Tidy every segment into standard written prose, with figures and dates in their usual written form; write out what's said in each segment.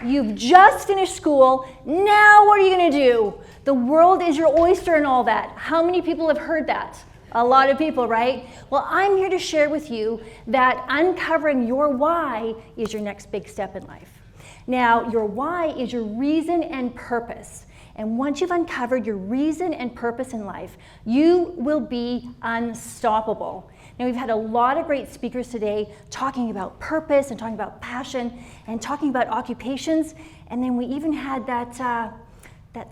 You've just finished school. Now what are you going to do? The world is your oyster and all that. How many people have heard that? A lot of people, right? Well, I'm here to share with you that uncovering your why is your next big step in life. Now, your why is your reason and purpose. And once you've uncovered your reason and purpose in life, you will be unstoppable. Now, we've had a lot of great speakers today talking about purpose and talking about passion and talking about occupations. And then we even had that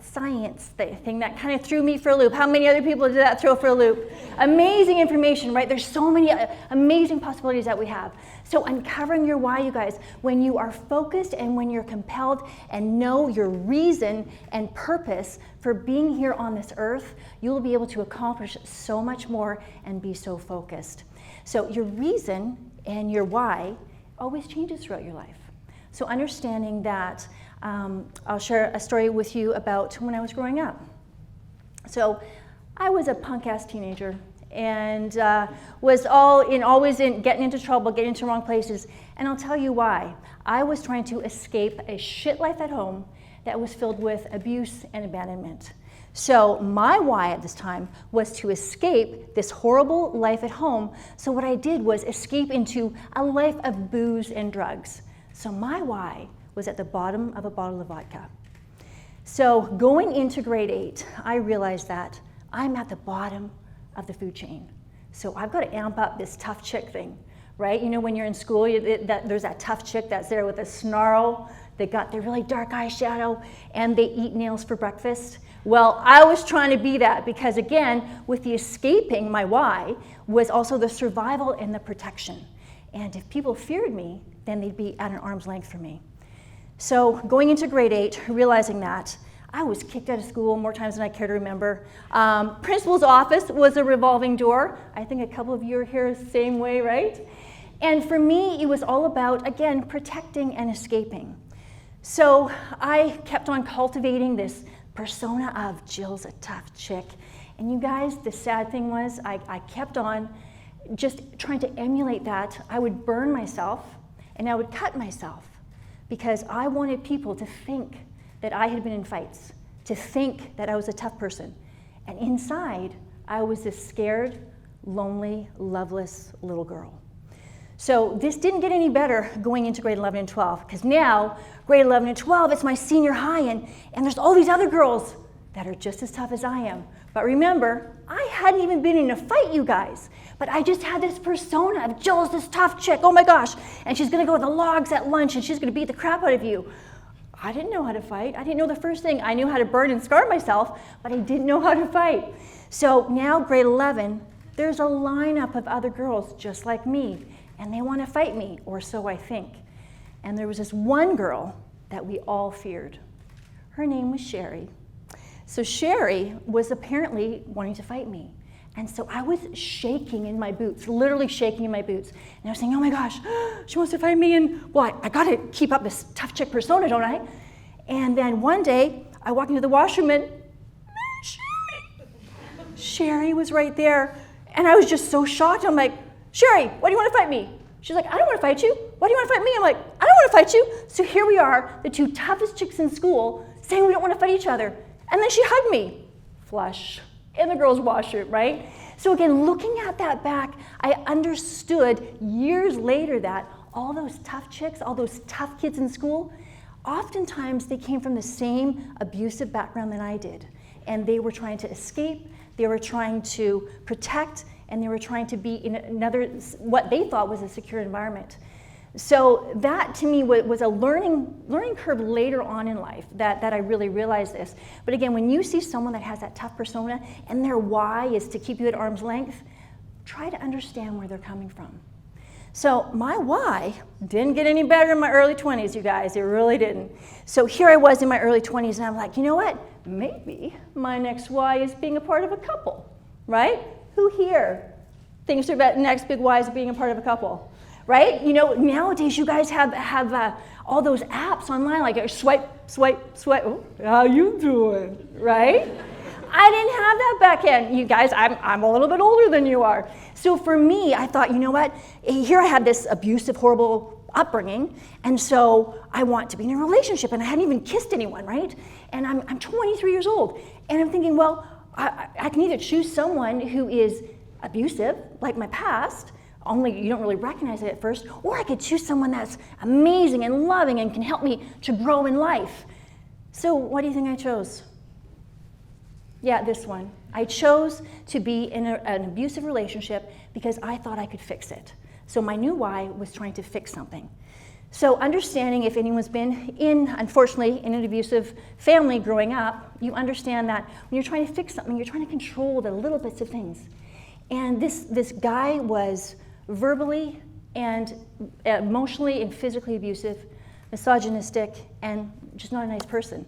science thing that kind of threw me for a loop. How many other people did that throw for a loop? Amazing information, right? There's so many amazing possibilities that we have. So uncovering your why, you guys, when you are focused and when you're compelled and know your reason and purpose for being here on this earth, you'll be able to accomplish so much more and be so focused. So your reason and your why always changes throughout your life. So understanding that, I'll share a story with you about when I was growing up. So I was a punk-ass teenager and was always getting into trouble, getting into wrong places. And I'll tell you why. I was trying to escape a shit life at home that was filled with abuse and abandonment. So my why at this time was to escape this horrible life at home. So what I did was escape into a life of booze and drugs. So my why was at the bottom of a bottle of vodka. So going into grade 8, I realized that I'm at the bottom of the food chain. So I've got to amp up this tough chick thing, right? You know, when you're in school, there's that tough chick that's there with a snarl. They got their really dark eyeshadow and they eat nails for breakfast. Well, I was trying to be that because, again, with the escaping, my why was also the survival and the protection. And if people feared me, then they'd be at an arm's length from me. So going into grade 8, realizing that, I was kicked out of school more times than I care to remember. Principal's office was a revolving door. I think a couple of you are here the same way, right? And for me, it was all about, again, protecting and escaping. So I kept on cultivating this persona of Jill's a tough chick. And you guys, the sad thing was I kept on just trying to emulate that. I would burn myself and I would cut myself because I wanted people to think that I had been in fights, to think that I was a tough person. And inside, I was this scared, lonely, loveless little girl. So this didn't get any better going into grade 11 and 12, because now, grade 11 and 12, it's my senior high, and there's all these other girls that are just as tough as I am. But remember, I hadn't even been in a fight, you guys. But I just had this persona of Jill's this tough chick, oh my gosh, and she's gonna go with the logs at lunch, and she's gonna beat the crap out of you. I didn't know how to fight. I didn't know the first thing. I knew how to burn and scar myself, but I didn't know how to fight. So now, grade 11, there's a lineup of other girls just like me, and they want to fight me, or so I think. And there was this one girl that we all feared. Her name was Sherry. So Sherry was apparently wanting to fight me. And so I was shaking in my boots, literally shaking in my boots. And I was saying, oh my gosh, she wants to fight me, and well, I gotta keep up this tough chick persona, don't I? And then one day, I walked into the washroom and Sherry was right there. And I was just so shocked. I'm like, Sherry, why do you want to fight me? She's like, I don't want to fight you. Why do you want to fight me? I'm like, I don't want to fight you. So here we are, the two toughest chicks in school, saying we don't want to fight each other. And then she hugged me, flush, in the girls' washroom, right? So again, looking at that back, I understood years later that all those tough chicks, all those tough kids in school, oftentimes they came from the same abusive background that I did. And they were trying to escape, they were trying to protect, and they were trying to be in another, what they thought was a secure environment. So that to me was a learning curve later on in life that I really realized this. But again, when you see someone that has that tough persona and their why is to keep you at arm's length, try to understand where they're coming from. So my why didn't get any better in my early 20s, you guys. It really didn't. So here I was in my early 20s, and I'm like, you know what? Maybe my next why is being a part of a couple, right? Who here thinks their next big why is being a part of a couple? Right? You know, nowadays you guys have all those apps online, like swipe, swipe, swipe. Oh, how you doing? Right? I didn't have that back then. You guys, I'm a little bit older than you are. So for me, I thought, you know what? Here I had this abusive, horrible upbringing, and so I want to be in a relationship, and I hadn't even kissed anyone, right? And I'm 23 years old, and I'm thinking, well, I can either choose someone who is abusive, like my past, only you don't really recognize it at first, or I could choose someone that's amazing and loving and can help me to grow in life. So what do you think I chose? Yeah, this one. I chose to be in an abusive relationship because I thought I could fix it. So my new why was trying to fix something. So understanding, if anyone's been unfortunately, in an abusive family growing up, you understand that when you're trying to fix something, you're trying to control the little bits of things. And this guy was verbally and emotionally and physically abusive, misogynistic, and just not a nice person.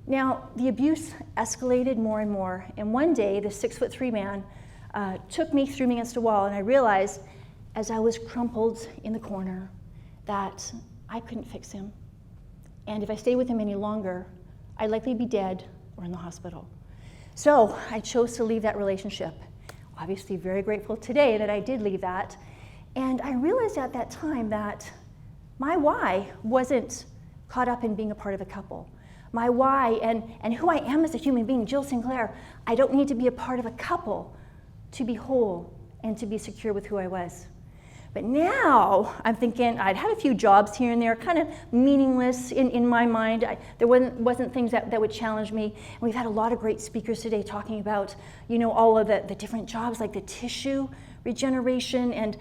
Now, the abuse escalated more and more, and one day, the 6'3" man took me, threw me against a wall, and I realized, as I was crumpled in the corner, that I couldn't fix him. And if I stayed with him any longer, I'd likely be dead or in the hospital. So I chose to leave that relationship. Obviously very grateful today that I did leave that. And I realized at that time that my why wasn't caught up in being a part of a couple. My why and who I am as a human being, Jill Sinclair, I don't need to be a part of a couple to be whole and to be secure with who I was. But now I'm thinking, I'd had a few jobs here and there, kind of meaningless in my mind. There wasn't things that would challenge me. And we've had a lot of great speakers today talking about, all of the different jobs, like the tissue regeneration and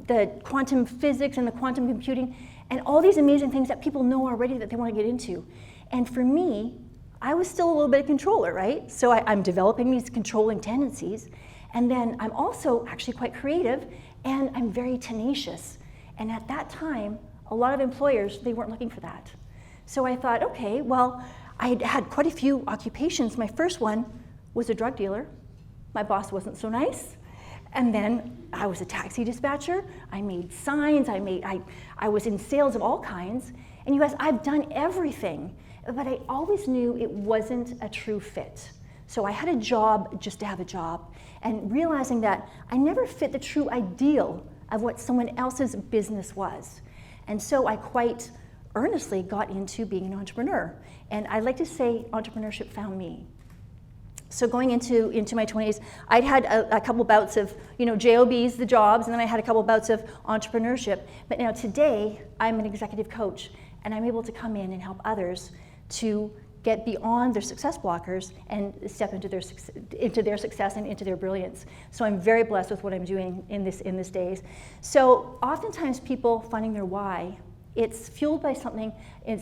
the quantum physics and the quantum computing, and all these amazing things that people know already that they want to get into. And for me, I was still a little bit of controller, right? So I'm developing these controlling tendencies. And then I'm also actually quite creative, and I'm very tenacious. And at that time, a lot of employers, they weren't looking for that. So I thought, okay, well, I had quite a few occupations. My first one was a drug dealer. My boss wasn't so nice. And then I was a taxi dispatcher. I made signs. I was in sales of all kinds. And you guys, I've done everything, but I always knew it wasn't a true fit. So I had a job just to have a job, and realizing that I never fit the true ideal of what someone else's business was. And so I quite earnestly got into being an entrepreneur. And I like to say entrepreneurship found me. So going into my 20s, I'd had a couple bouts of, JOBs, the jobs, and then I had a couple bouts of entrepreneurship. But now today, I'm an executive coach, and I'm able to come in and help others to get beyond their success blockers and step into their success and into their brilliance. So I'm very blessed with what I'm doing in this days. So oftentimes people finding their why, it's fueled by something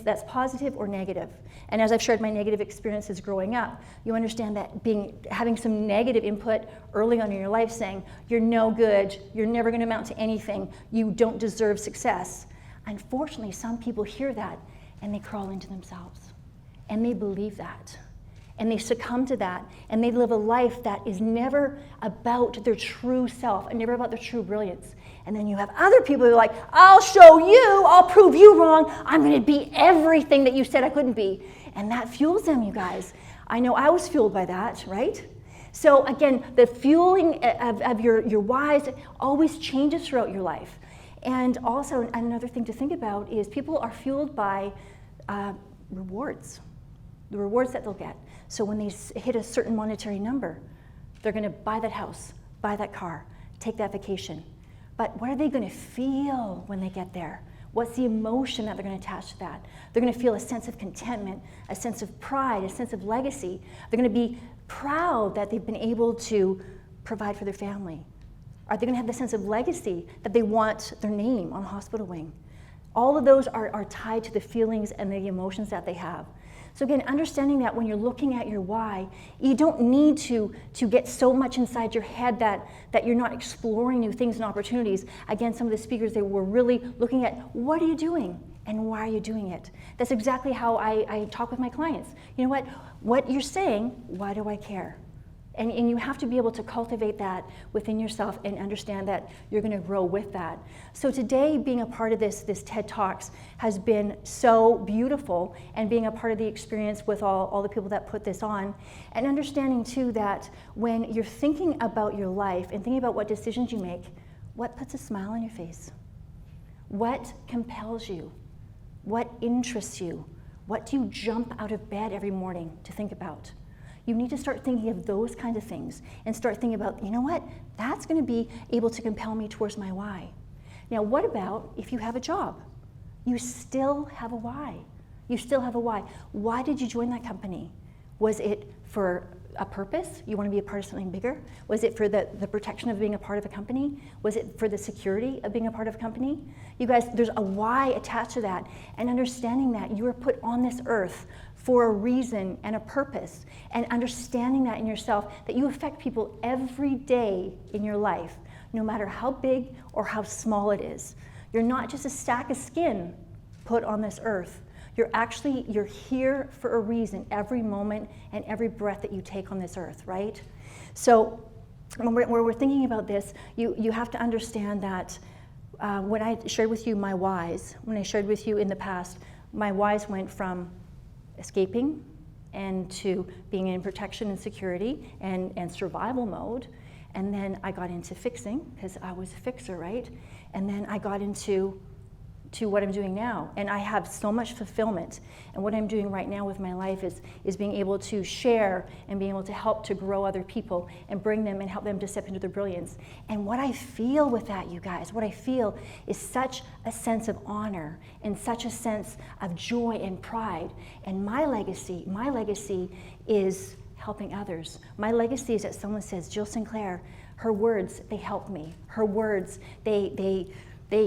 that's positive or negative. And as I've shared my negative experiences growing up, you understand that having some negative input early on in your life saying, you're no good, you're never gonna amount to anything, you don't deserve success. Unfortunately, some people hear that and they crawl into themselves. And they believe that, and they succumb to that, and they live a life that is never about their true self and never about their true brilliance. And then you have other people who are like, I'll show you, I'll prove you wrong, I'm gonna be everything that you said I couldn't be. And that fuels them, you guys. I know I was fueled by that, right? So again, the fueling of your whys always changes throughout your life. And also another thing to think about is people are fueled by rewards. The rewards that they'll get. So when they hit a certain monetary number, they're gonna buy that house, buy that car, take that vacation. But what are they gonna feel when they get there? What's the emotion that they're gonna attach to that? They're gonna feel a sense of contentment, a sense of pride, a sense of legacy. They're gonna be proud that they've been able to provide for their family. Are they gonna have the sense of legacy that they want their name on a hospital wing? All of those are tied to the feelings and the emotions that they have. So again, understanding that when you're looking at your why, you don't need to get so much inside your head that you're not exploring new things and opportunities. Again, some of the speakers, they were really looking at, what are you doing and why are you doing it? That's exactly how I talk with my clients. You know what you're saying, why do I care? And you have to be able to cultivate that within yourself and understand that you're going to grow with that. So today, being a part of this TED Talks has been so beautiful, and being a part of the experience with all the people that put this on, and understanding too that when you're thinking about your life and thinking about what decisions you make, what puts a smile on your face? What compels you? What interests you? What do you jump out of bed every morning to think about? You need to start thinking of those kinds of things and start thinking about, you know what? That's going to be able to compel me towards my why. Now, what about if you have a job? You still have a why. You still have a why. Why did you join that company? Was it for a purpose? You want to be a part of something bigger? Was it for the protection of being a part of a company? Was it for the security of being a part of a company? You guys, there's a why attached to that, and understanding that you were put on this earth for a reason and a purpose, and understanding that in yourself, that you affect people every day in your life, no matter how big or how small it is. You're not just a stack of skin put on this earth. You're here for a reason every moment and every breath that you take on this earth, right? So when we're thinking about this, you have to understand that when I shared with you my whys, when I shared with you in the past, my whys went from escaping and to being in protection and security and survival mode. And then I got into fixing, because I was a fixer, right? And then I got into what I'm doing now. And I have so much fulfillment. And what I'm doing right now with my life is being able to share and being able to help to grow other people and bring them and help them to step into their brilliance. And what I feel with that, you guys, what I feel is such a sense of honor and such a sense of joy and pride. And my legacy is helping others. My legacy is that someone says, Jill Sinclair, her words, they helped me. Her words, they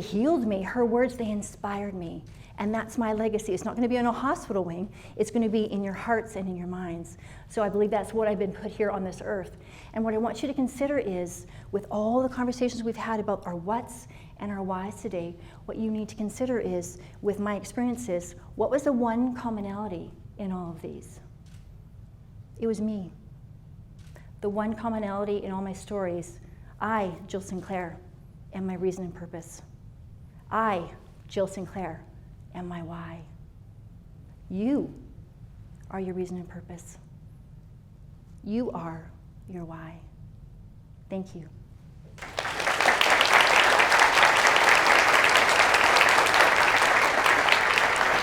healed me. Her words, they inspired me. And that's my legacy. It's not going to be on a hospital wing. It's going to be in your hearts and in your minds. So I believe that's what I've been put here on this earth. And what I want you to consider is, with all the conversations we've had about our whats and our whys today, what you need to consider is, with my experiences, what was the one commonality in all of these? It was me. The one commonality in all my stories, I, Jill Sinclair, am my reason and purpose. I, Jill Sinclair, am my why. You are your reason and purpose. You are your why. Thank you.